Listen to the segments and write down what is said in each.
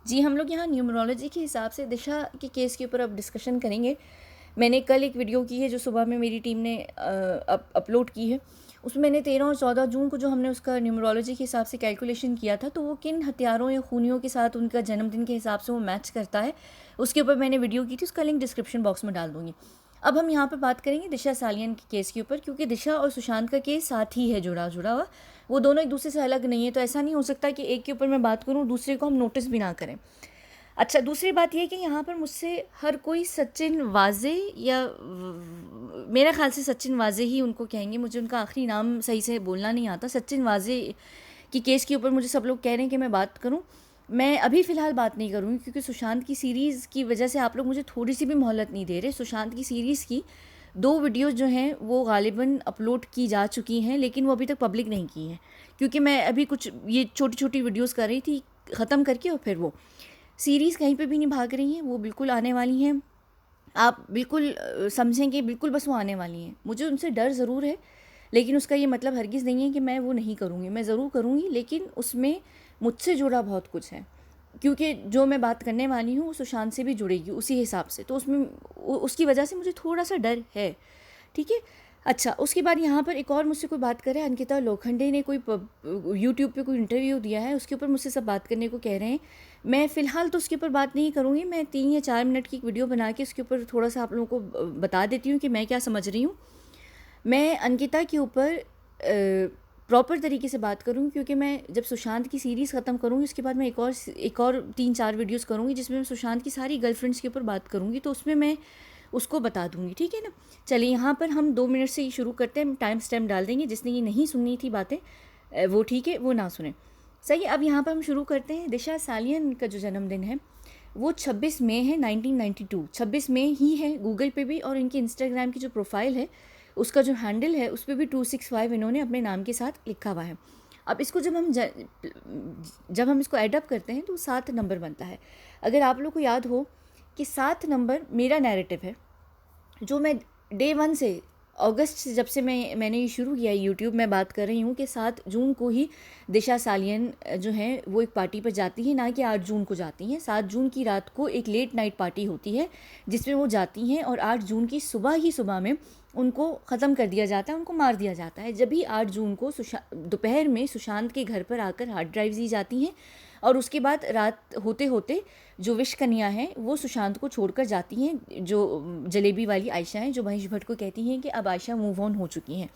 जी, हम लोग यहाँ न्यूमरोलॉजी के हिसाब से दिशा के केस के ऊपर अब डिस्कशन करेंगे। मैंने कल एक वीडियो की है जो सुबह में मेरी टीम ने अपलोड की है। उसमें मैंने 13 और 14 जून को जो हमने उसका न्यूमरोलॉजी के हिसाब से कैलकुलेशन किया था, तो वो किन हथियारों या खूनियों के साथ उनका जन्मदिन के हिसाब से वो मैच करता है, उसके ऊपर मैंने वीडियो की थी। उसका लिंक डिस्क्रिप्शन बॉक्स में डाल दूँगी। अब हम यहाँ पर बात करेंगे दिशा सालियन के केस के ऊपर, क्योंकि दिशा और सुशांत का केस साथ ही है, जुड़ा हुआ। वो दोनों एक दूसरे से अलग नहीं है, तो ऐसा नहीं हो सकता कि एक के ऊपर मैं बात करूँ, दूसरे को हम नोटिस भी ना करें। अच्छा, दूसरी बात ये है कि यहाँ पर मुझसे हर कोई सचिन वाजे या मेरा ख़्याल से सचिन वाजे ही उनको कहेंगे, मुझे उनका आखिरी नाम सही से बोलना नहीं आता। सचिन वाजे की केस के ऊपर मुझे सब लोग कह रहे हैं कि मैं बात करूं। मैं अभी फ़िलहाल बात नहीं करूँगी, क्योंकि सुशांत की सीरीज़ की वजह से आप लोग मुझे थोड़ी सी भी मोहलत नहीं दे रहे। सुशांत की सीरीज़ की 2 वीडियोज़ जो हैं वो गालिबन अपलोड की जा चुकी हैं, लेकिन वो अभी तक पब्लिक नहीं की हैं, क्योंकि मैं अभी कुछ ये छोटी-छोटी वीडियोज़ कर रही थी ख़त्म करके, और फिर वो सीरीज़ कहीं पे भी नहीं भाग रही हैं, वो बिल्कुल आने वाली हैं। आप बिल्कुल समझेंगे, बिल्कुल बस वो आने वाली हैं। मुझे उनसे डर ज़रूर है, लेकिन उसका ये मतलब हरगिज़ नहीं है कि मैं वो नहीं करूँगी। मैं ज़रूर करूँगी, लेकिन उसमें मुझसे जुड़ा बहुत कुछ है, क्योंकि जो मैं बात करने वाली हूँ वो सुशांत से भी जुड़ेगी उसी हिसाब से, तो उसमें उसकी वजह से मुझे थोड़ा-सा डर है, ठीक है? अच्छा, उसके बाद यहाँ पर एक और मुझसे कोई बात कर रहा है, अंकिता लोखंडे ने कोई यूट्यूब पे कोई इंटरव्यू दिया है, उसके ऊपर मुझसे सब बात करने को कह रहे हैं। मैं फ़िलहाल तो उसके ऊपर बात नहीं करूँगी। मैं 3 या 4 मिनट की एक वीडियो बना के उसके ऊपर थोड़ा-सा आप लोगों को बता देती हूँ कि मैं क्या समझ रही हूँ। मैं अंकिता के ऊपर प्रॉपर तरीके से बात करूँगी, क्योंकि मैं जब सुशांत की सीरीज़ ख़त्म करूँगी, उसके बाद मैं एक और 3-4 वीडियोज़ करूँगी, जिसमें मैं सुशांत की सारी गर्लफ्रेंड्स के ऊपर बात करूँगी, तो उसमें मैं उसको बता दूँगी, ठीक है ना? चलिए, यहाँ पर हम 2 मिनट से ही शुरू करते हैं, टाइम स्टैम्प डाल देंगे। जिसने ये नहीं सुननी थी बातें, वो ठीक है, वो ना सुने। सही है, अब यहाँ पर हम शुरू करते हैं। दिशा सालियन का जो जन्मदिन है वो 26 मई है 1992। 26 मई ही है गूगल पे भी, और इनकी इंस्टाग्राम की जो प्रोफाइल है, उसका जो हैंडल है, उस पे भी 265 इन्होंने अपने नाम के साथ लिखा हुआ है। अब इसको जब हम इसको एडअप करते हैं तो 7 नंबर बनता है। अगर आप लोग को याद हो कि 7 नंबर मेरा नैरेटिव है, जो मैं डे 1 से, अगस्त से, जब से मैंने ये शुरू किया है यूट्यूब, मैं बात कर रही हूँ कि 7 जून को ही दिशा सालियन जो हैं वो एक पार्टी पर जाती हैं, ना कि 8 जून को जाती हैं। 7 जून की रात को एक लेट नाइट पार्टी होती है, जिसमें वो जाती हैं, और 8 जून की सुबह में उनको ख़त्म कर दिया जाता है, उनको मार दिया जाता है। जब भी 8 जून को दोपहर में सुशांत के घर पर आकर हार्ड ड्राइव दी जाती हैं, और उसके बाद रात होते होते जो विश कन्या हैं वो सुशांत को छोड़कर जाती हैं, जो जलेबी वाली आयशा हैं, जो महेश भट्ट को कहती हैं कि अब आयशा मूव ऑन हो चुकी हैं।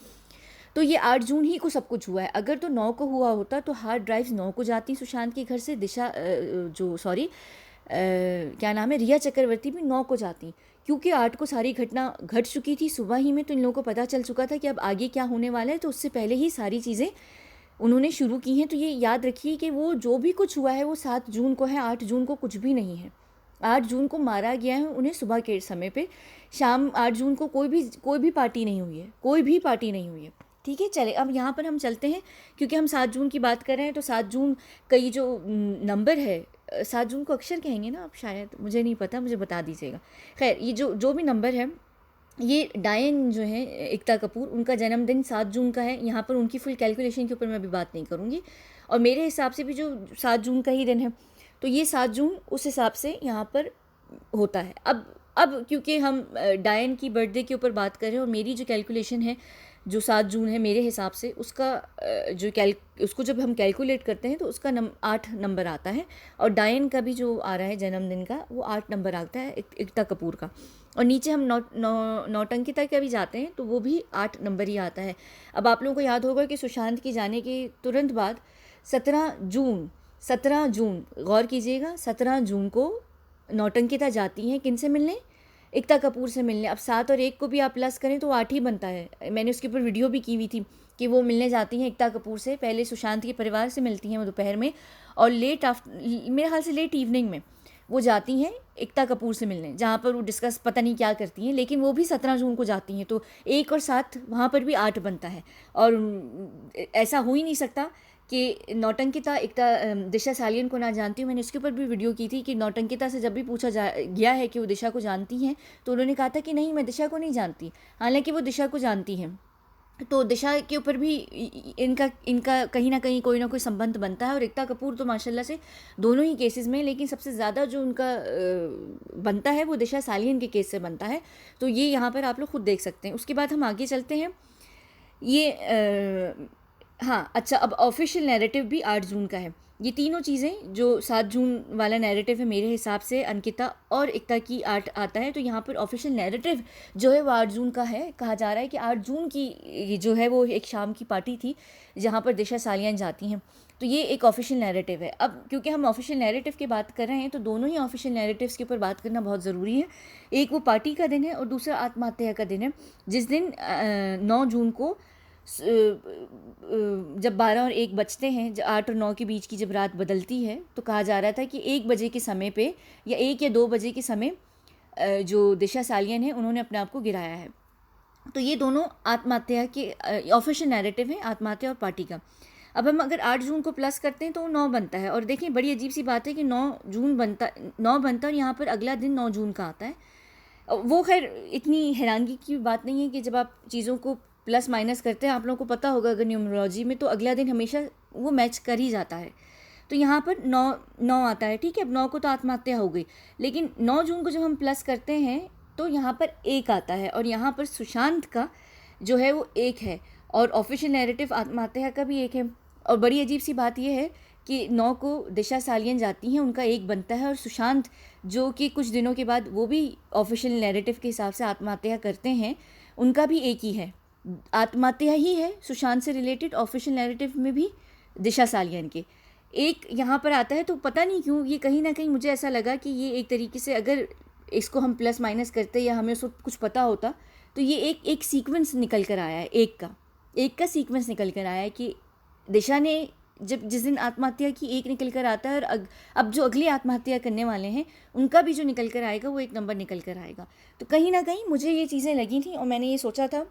तो ये 8 जून ही को सब कुछ हुआ है। अगर तो 9 को हुआ होता तो हार्ड ड्राइव्स 9 को जाती सुशांत के घर से, क्या नाम है, रिया चक्रवर्ती भी 9 को जाती, क्योंकि 8 को सारी घटना घट चुकी थी सुबह ही में, तो इन लोगों को पता चल चुका था कि अब आगे क्या होने वाला है, तो उससे पहले ही सारी चीज़ें उन्होंने शुरू की हैं। तो ये याद रखिए कि वो जो भी कुछ हुआ है वो 7 जून को है, 8 जून को कुछ भी नहीं है। 8 जून को मारा गया है उन्हें सुबह के समय पे। शाम 8 जून को कोई भी पार्टी नहीं हुई है, कोई भी पार्टी नहीं हुई है, ठीक है? चले, अब यहाँ पर हम चलते हैं, क्योंकि हम 7 जून की बात कर रहे हैं, तो 7 जून का ये जो नंबर है, 7 जून को अक्षर कहेंगे ना आप, शायद, मुझे नहीं पता, मुझे बता दीजिएगा। खैर, ये जो भी नंबर है, ये डायन जो है एकता कपूर, उनका जन्मदिन 7 जून का है। यहाँ पर उनकी फुल कैलकुलेशन के ऊपर मैं अभी बात नहीं करूँगी, और मेरे हिसाब से भी जो 7 जून का ही दिन है, तो ये 7 जून उस हिसाब से यहाँ पर होता है। अब क्योंकि हम डायन की बर्थडे के ऊपर बात कर रहे हैं, और मेरी जो कैलकुलेशन है, जो 7 जून है मेरे हिसाब से, उसका उसको जब हम कैलकुलेट करते हैं तो उसका 8 नंबर आता है, और डायन का भी जो आ रहा है जन्मदिन का, वो 8 नंबर आता है, एकता कपूर का। और नीचे हम नौटंकिता का भी जाते हैं तो वो भी 8 नंबर ही आता है। अब आप लोगों को याद होगा कि सुशांत के जाने के तुरंत बाद 17 जून, गौर कीजिएगा, 17 जून को नौटंकिता जाती हैं किन से मिलने? एकता कपूर से मिलने। अब 7 और 1 को भी आप प्लस करें तो 8 ही बनता है। मैंने उसके ऊपर वीडियो भी की हुई थी कि वो मिलने जाती हैं एकता कपूर से। पहले सुशांत के परिवार से मिलती हैं वो दोपहर में, और मेरे ख्याल से लेट इवनिंग में वो जाती हैं एकता कपूर से मिलने, जहाँ पर वो डिस्कस पता नहीं क्या करती हैं, लेकिन वो भी 17 जून को जाती हैं, तो 1 और 7 वहाँ पर भी 8 बनता है। और ऐसा हो ही नहीं सकता कि नौटंकिता दिशा सालियन को ना जानती हूँ। मैंने इसके ऊपर भी वीडियो की थी कि नौटंकिता से जब भी पूछा गया है कि वो दिशा को जानती हैं, तो उन्होंने कहा था कि नहीं, मैं दिशा को नहीं जानती, हालांकि वो दिशा को जानती हैं। तो दिशा के ऊपर भी इनका इनका कहीं ना कहीं कोई ना कोई संबंध बनता है। और एकता कपूर तो माशाल्लाह से दोनों ही केसेस में, लेकिन सबसे ज़्यादा जो उनका बनता है वो दिशा सालियन के केस से बनता है। तो ये यहाँ पर आप लोग खुद देख सकते हैं। उसके बाद हम आगे चलते हैं। ये हाँ अच्छा, अब ऑफिशियल नैरेटिव भी 8 जून का है। ये तीनों चीज़ें जो 7 जून वाला नैरेटिव है मेरे हिसाब से अंकिता और एकता की 8 आता है। तो यहाँ पर ऑफिशियल नैरेटिव जो है वो 8 जून का है। कहा जा रहा है कि 8 जून की जो है वो एक शाम की पार्टी थी जहाँ पर दिशा सालियान जाती हैं। तो ये एक ऑफिशियल नैरेटिव है। अब क्योंकि हम ऑफिशियल नैरेटिव की बात कर रहे हैं तो दोनों ही ऑफिशियल नैरेटिव्स के ऊपर बात करना बहुत ज़रूरी है। एक वो पार्टी का दिन है और दूसरा आत्महत्या का दिन है, जिस दिन 9 जून को जब 12 और 1 बजते हैं, 8 और 9 के बीच की जब रात बदलती है, तो कहा जा रहा था कि 1 बजे के समय पे या 1 या 2 बजे के समय जो दिशा सालियन है उन्होंने अपने आप को गिराया है। तो ये दोनों आत्महत्या के ऑफिशियल नैरेटिव है, आत्महत्या और पार्टी का। अब हम अगर 8 जून को प्लस करते हैं तो 9 बनता है। और देखिए बड़ी अजीब सी बात है कि 9 बनता और यहाँ पर अगला दिन 9 जून का आता है। वो खैर इतनी हैरानगी की बात नहीं है कि जब आप चीज़ों को प्लस माइनस करते हैं, आप लोगों को पता होगा अगर न्यूमरोलॉजी में, तो अगला दिन हमेशा वो मैच कर ही जाता है। तो यहाँ पर 9 आता है, ठीक है। अब 9 को तो आत्महत्या हो गई, लेकिन 9 जून को जब हम प्लस करते हैं तो यहाँ पर 1 आता है और यहाँ पर सुशांत का जो है वो 1 है और ऑफिशियल नैरेटिव आत्महत्या का भी 1 है। और बड़ी अजीब सी बात यह है कि 9 को दिशा सालियन जाती हैं, उनका 1 बनता है और सुशांत जो कि कुछ दिनों के बाद वो भी ऑफिशियल नैरेटिव के हिसाब से आत्महत्या करते हैं, उनका भी 1 ही है, आत्महत्या ही है सुशांत से रिलेटेड। ऑफिशियल नैरेटिव में भी दिशा सालियन के 1 यहाँ पर आता है। तो पता नहीं क्यों ये कहीं ना कहीं मुझे ऐसा लगा कि ये एक तरीके से अगर इसको हम प्लस माइनस करते या हमें उसको कुछ पता होता तो ये एक सीक्वेंस निकल कर आया है, एक का सीक्वेंस निकल कर आया है कि दिशा ने जब जिस दिन आत्महत्या की 1 निकल कर आता है और अब जो अगली आत्महत्या करने वाले हैं उनका भी जो निकल कर आएगा वो 1 नंबर निकल कर आएगा। तो कहीं ना कहीं मुझे ये चीज़ें लगी थी और मैंने ये सोचा था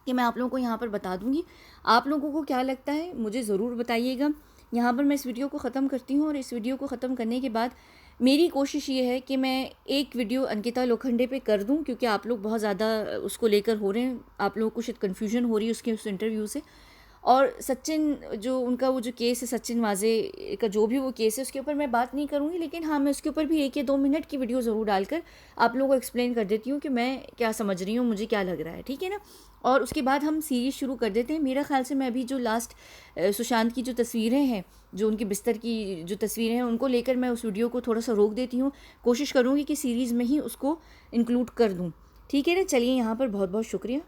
कि मैं आप लोगों को यहाँ पर बता दूँगी। आप लोगों को क्या लगता है मुझे ज़रूर बताइएगा। यहाँ पर मैं इस वीडियो को ख़त्म करती हूँ और इस वीडियो को ख़त्म करने के बाद मेरी कोशिश ये है कि मैं एक वीडियो अंकिता लोखंडे पे कर दूँ, क्योंकि आप लोग बहुत ज़्यादा उसको लेकर हो रहे हैं, आप लोगों को शायद कन्फ्यूजन हो रही है उस इंटरव्यू से। और सचिन जो उनका वो जो केस है, सचिन वाजे का जो भी वो केस है, उसके ऊपर मैं बात नहीं करूँगी, लेकिन हाँ मैं उसके ऊपर भी 1 या 2 मिनट की वीडियो ज़रूर डालकर आप लोगों को एक्सप्लेन कर देती हूँ कि मैं क्या समझ रही हूँ, मुझे क्या लग रहा है, ठीक है ना। और उसके बाद हम सीरीज़ शुरू कर देते हैं। मेरा ख्याल से मैं अभी जो लास्ट सुशांत की जो तस्वीरें हैं, जो उनके बिस्तर की जो तस्वीरें हैं, उनको लेकर मैं उस वीडियो को थोड़ा सा रोक देती हूँ। कोशिश करूँगी कि सीरीज़ में ही उसको इंक्लूड कर दूँ, ठीक है ना। चलिए यहाँ पर बहुत बहुत शुक्रिया।